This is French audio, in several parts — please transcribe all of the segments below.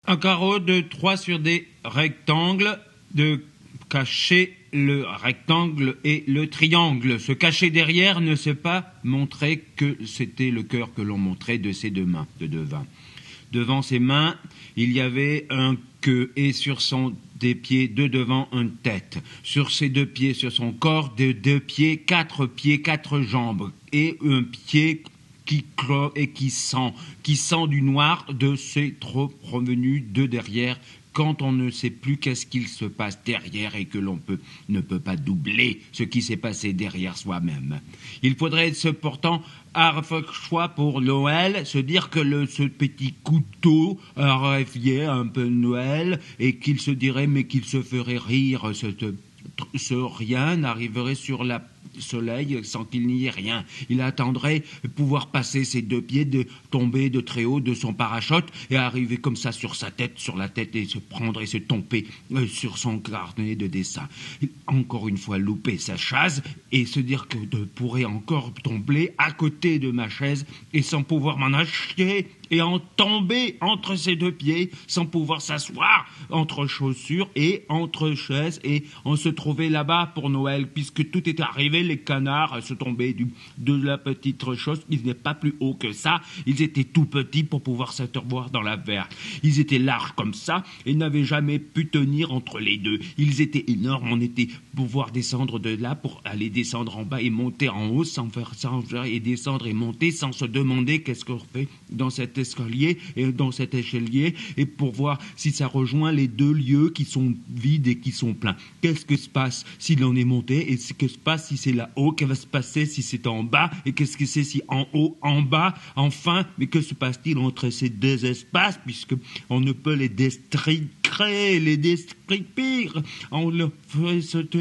Un carreau de 3 sur des rectangles, de cacher le rectangle et le triangle. Se cacher derrière ne s'est pas montré que c'était le cœur que l'on montrait de ses deux mains, de devant. Devant ses mains, il y avait un queue et sur des pieds de devant une tête. Sur ses deux pieds, sur son corps, de deux pieds, quatre jambes et un pied qui clôt et qui sent du noir de ses trop revenus de derrière quand on ne sait plus qu'est-ce qu'il se passe derrière et que l'on ne peut pas doubler ce qui s'est passé derrière soi-même. Il faudrait cependant, à chaque fois pour Noël, se dire que ce petit couteau rêviait un peu Noël et qu'il se dirait mais qu'il se ferait rire, ce rien n'arriverait sur la soleil sans qu'il n'y ait rien. Il attendrait pouvoir passer ses deux pieds, de tomber de très haut de son parachute et arriver comme ça sur sa tête, sur la tête et se prendre et se tomber sur son carnet de dessin. Encore une fois louper sa chaise et se dire que je pourrais encore tomber à côté de ma chaise et sans pouvoir m'en acheter et en tomber entre ses deux pieds sans pouvoir s'asseoir entre chaussures et entre chaises et on se trouvait là-bas pour Noël puisque tout était arrivé, les canards se tombaient de la petite chose, ils n'étaient pas plus hauts que ça, ils étaient tout petits pour pouvoir se voir dans la verre. Ils étaet larges comme ça et n'avaient jamais pu tenir entre les deux. Ils étaient énormes, on était pouvoir descendre de là pour aller descendre en bas et monter en haut sans faire et descendre et monter sans se demander qu'est-ce qu'on fait dans cet escalier et dans cet échelier et pour voir si ça rejoint les deux lieux qui sont vides et qui sont pleins. Qu'est-ce que se passe s'il en est monté et ce que se passe si c'est là-haut, qu'est-ce qui va se passer si c'est en bas et qu'est-ce que c'est si en haut, en bas, enfin, mais que se passe-t-il entre ces deux espaces puisque on ne peut les déstriquer, les déstriquer, on le fait cette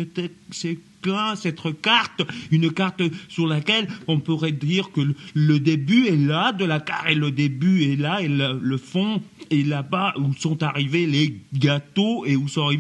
carte, une carte sur laquelle on pourrait dire que le début est là de la carte et le début est là et le fond est là-bas où sont arrivés les gâteaux et où sont arrivés